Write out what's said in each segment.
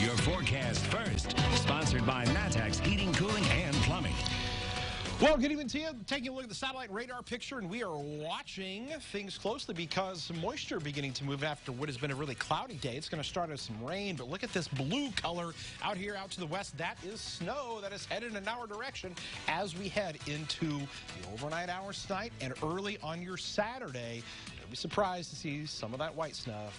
your forecast first. Sponsored by Matex Heating, Cooling, and Plumbing. Well, good evening to you. Taking a look at the satellite radar picture, and we are watching things closely because some moisture beginning to move after what has been a really cloudy day. It's going to start as some rain, but look at this blue color out here out to the west. That is snow that is headed in our direction as we head into the overnight hours tonight and early on your Saturday. Don't be surprised to see some of that white snuff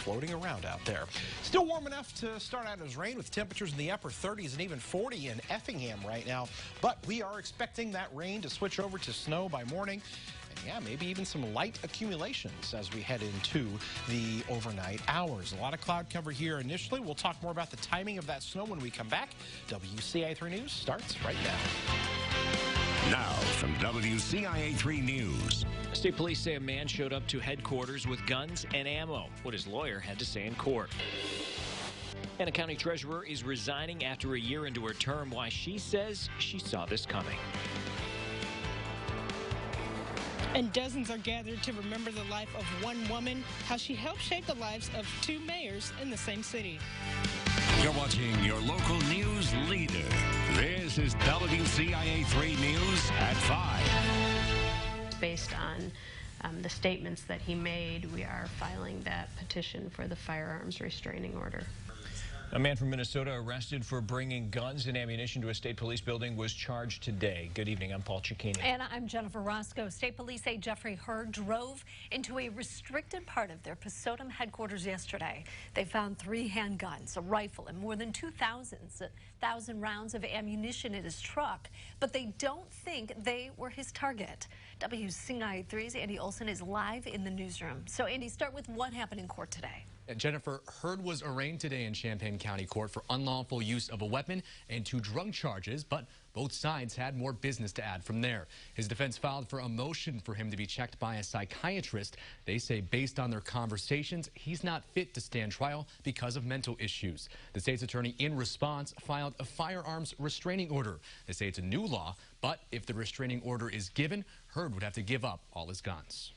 floating around out there. Still warm enough to start out as rain with temperatures in the upper 30s and even 40 in Effingham right now, but we are expecting that rain to switch over to snow by morning. And yeah, maybe even some light accumulations as we head into the overnight hours. A lot of cloud cover here initially. We'll talk more about the timing of that snow when we come back. WCIA 3 News starts right now. Now from WCIA 3 News. State police say a man showed up to headquarters with guns and ammo. What his lawyer had to say in court. And a county treasurer is resigning after a year into her term. Why she says she saw this coming. And dozens are gathered to remember the life of one woman, how she helped shape the lives of two mayors in the same city. You're watching your local news leader. This is WCIA 3 News at 5. Based on the statements that he made, we are filing that petition for the firearms restraining order. A man from Minnesota arrested for bringing guns and ammunition to a state police building was charged today. Good evening. I'm Paul Cicchini. And I'm Jennifer Roscoe. State police say Jeffrey Hurd drove into a restricted part of their Pasodum headquarters yesterday. They found 3 handguns, a rifle, and more than 2,000 rounds of ammunition in his truck. But they don't think they were his target. WCIA 3's Andy Olson is live in the newsroom. So, Andy, start with what happened in court today. Jennifer, Hurd was arraigned today in Champaign County Court for unlawful use of a weapon and 2 drug charges, but both sides had more business to add from there. His defense filed for a motion for him to be checked by a psychiatrist. They say based on their conversations, he's not fit to stand trial because of mental issues. The state's attorney, in response, filed a firearms restraining order. They say it's a new law, but if the restraining order is given, Hurd would have to give up all his guns.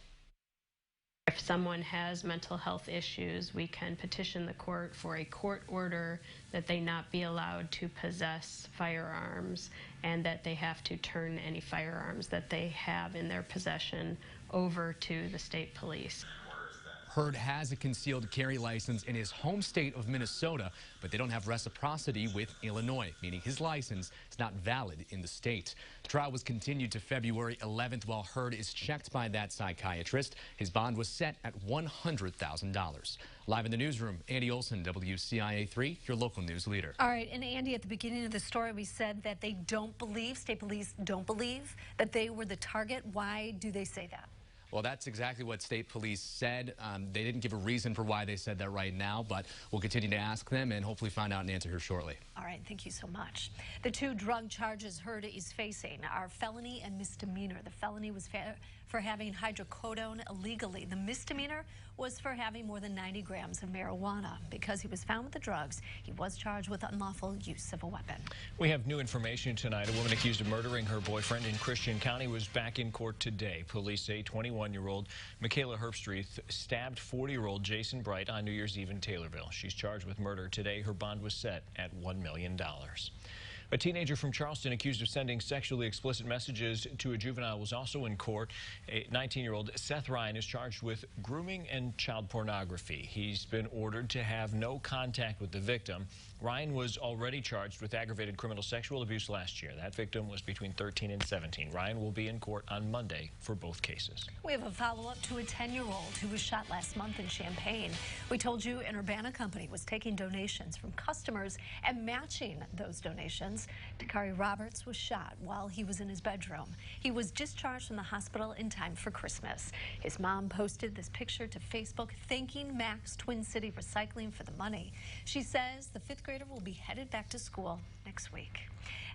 If someone has mental health issues, we can petition the court for a court order that they not be allowed to possess firearms and that they have to turn any firearms that they have in their possession over to the state police. Hurd has a concealed carry license in his home state of Minnesota, but they don't have reciprocity with Illinois, meaning his license is not valid in the state. The trial was continued to February 11th while Hurd is checked by that psychiatrist. His bond was set at $100,000. Live in the newsroom, Andy Olson, WCIA 3, your local news leader. All right, and Andy, at the beginning of the story, we said that they don't believe, state police don't believe that they were the target. Why do they say that? Well, that's exactly what state police said. They didn't give a reason for why they said that right now, but we'll continue to ask them and hopefully find out an answer here shortly. All right, thank you so much. The 2 drug charges Hurd is facing are felony and misdemeanor. The felony was for having hydrocodone illegally. The misdemeanor was for having more than 90 grams of marijuana. Because he was found with the drugs, he was charged with unlawful use of a weapon. We have new information tonight. A woman accused of murdering her boyfriend in Christian County was back in court today. Police say 21-year-old Michaela Herbstreet stabbed 40-year-old Jason Bright on New Year's Eve in Taylorville. She's charged with murder today. Her bond was set at $1 million. A teenager from Charleston accused of sending sexually explicit messages to a juvenile was also in court. A 19-year-old Seth Ryan is charged with grooming and child pornography. He's been ordered to have no contact with the victim. Ryan was already charged with aggravated criminal sexual abuse last year. That victim was between 13 and 17. Ryan will be in court on Monday for both cases. We have a follow-up to a 10-year-old who was shot last month in Champaign. We told you an Urbana company was taking donations from customers and matching those donations. Dakari Roberts was shot while he was in his bedroom. He was discharged from the hospital in time for Christmas. His mom posted this picture to Facebook thanking Max Twin City Recycling for the money. She says the 5th grader will be headed back to school next week.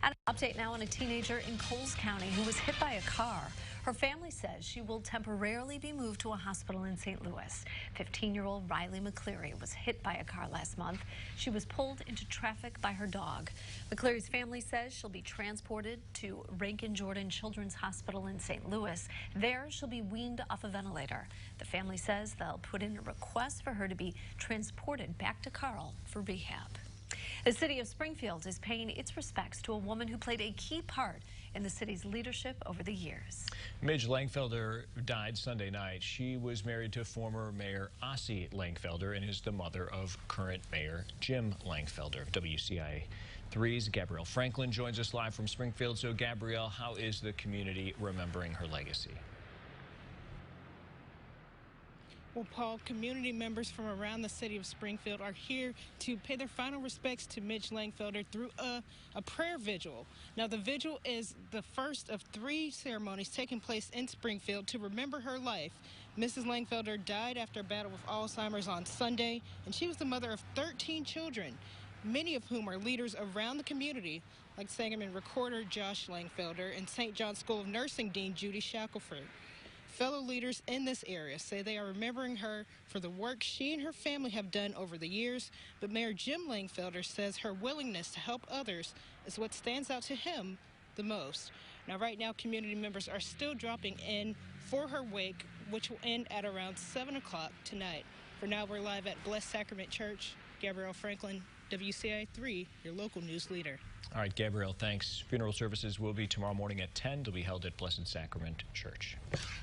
And an update now on a teenager in Coles County who was hit by a car. Her family says she will temporarily be moved to a hospital in St. Louis. 15-year-old Riley McCleary was hit by a car last month. She was pulled into traffic by her dog. McCleary's family says she'll be transported to Rankin Jordan Children's Hospital in St. Louis. There, she'll be weaned off a ventilator. The family says they'll put in a request for her to be transported back to Carl for rehab. The city of Springfield is paying its respects to a woman who played a key part in the city's leadership over the years. Midge Langfelder died Sunday night. She was married to former Mayor Ossie Langfelder and is the mother of current Mayor Jim Langfelder. WCIA 3's Gabrielle Franklin joins us live from Springfield. So, Gabrielle, how is the community remembering her legacy? Well, Paul, community members from around the city of Springfield are here to pay their final respects to Midge Langfelder through a prayer vigil. Now, the vigil is the first of 3 ceremonies taking place in Springfield to remember her life. Mrs. Langfelder died after a battle with Alzheimer's on Sunday, and she was the mother of 13 children, many of whom are leaders around the community, like Sangamon recorder Josh Langfelder and St. John's School of Nursing Dean Judy Shackelford. Fellow leaders in this area say they are remembering her for the work she and her family have done over the years, but Mayor Jim Langfelder says her willingness to help others is what stands out to him the most. Now, right now, community members are still dropping in for her wake, which will end at around 7 o'clock tonight. For now, we're live at Blessed Sacrament Church. Gabrielle Franklin, WCIA 3, your local news leader. All right, Gabrielle, thanks. Funeral services will be tomorrow morning at 10. They'll be held at Blessed Sacrament Church.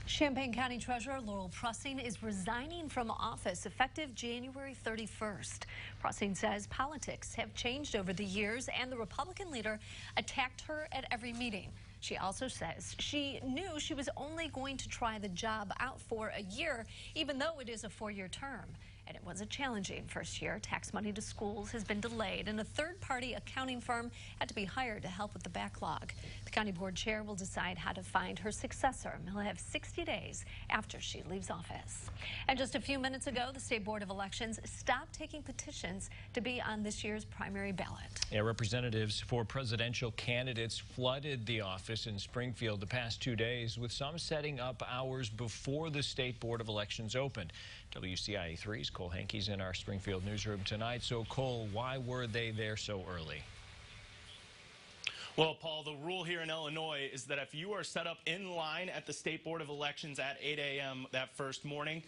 Champaign County Treasurer Laurel Prussing is resigning from office effective January 31st. Prussing says politics have changed over the years and the Republican leader attacked her at every meeting. She also says she knew she was only going to try the job out for a year, even though it is a 4-year term. And it was a challenging first year. Tax money to schools has been delayed, and a third-party accounting firm had to be hired to help with the backlog. The county board chair will decide how to find her successor. He'll have 60 days after she leaves office. And just a few minutes ago, the State Board of Elections stopped taking petitions to be on this year's primary ballot. Yeah, representatives for presidential candidates flooded the office in Springfield the past 2 days, with some setting up hours before the State Board of Elections opened. WCIA 3's Cole Hankey's in our Springfield newsroom tonight. So, Cole, why were they there so early? Well, Paul, the rule here in Illinois is that if you are set up in line at the State Board of Elections at 8 a.m. that first morning,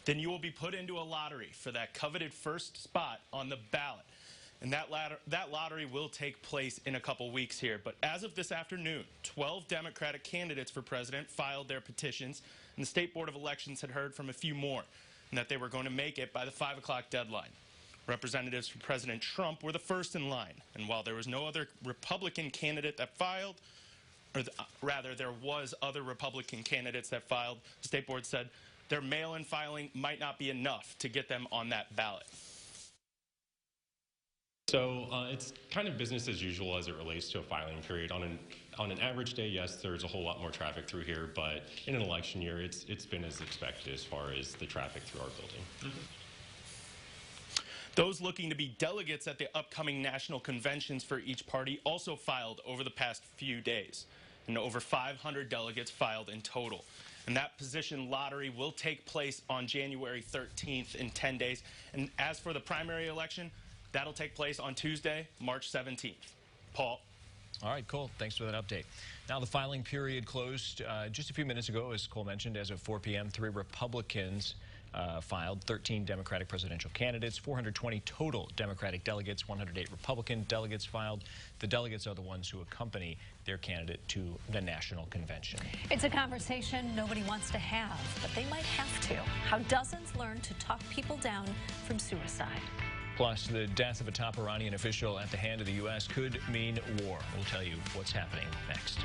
then you will be put into a lottery for that coveted first spot on the ballot. And that lottery will take place in a couple weeks here. But as of this afternoon, 12 Democratic candidates for president filed their petitions, and the State Board of Elections had heard from a few more, and that they were going to make it by the 5 o'clock deadline. Representatives for President Trump were the first in line, and while there was no other Republican candidate that filed, or rather there was other Republican candidates that filed, the State Board said their mail-in filing might not be enough to get them on that ballot. So it's kind of business as usual as it relates to a filing period. On an average day, yes, there's a whole lot more traffic through here, but in an election year, it's been as expected as far as the traffic through our building. Those looking to be delegates at the upcoming national conventions for each party also filed over the past few days, and over 500 delegates filed in total. And that position lottery will take place on January 13th in 10 days. And as for the primary election, that'll take place on Tuesday, March 17th. Paul. All right, Cole, thanks for that update. Now, the filing period closed just a few minutes ago, as Cole mentioned. As of 4 p.m., 3 Republicans filed, 13 Democratic presidential candidates, 420 total Democratic delegates, 108 Republican delegates filed. The delegates are the ones who accompany their candidate to the national convention. It's a conversation nobody wants to have, but they might have to. How dozens learn to talk people down from suicide. Plus, the death of a top Iranian official at the hand of the U.S. could mean war. We'll tell you what's happening next.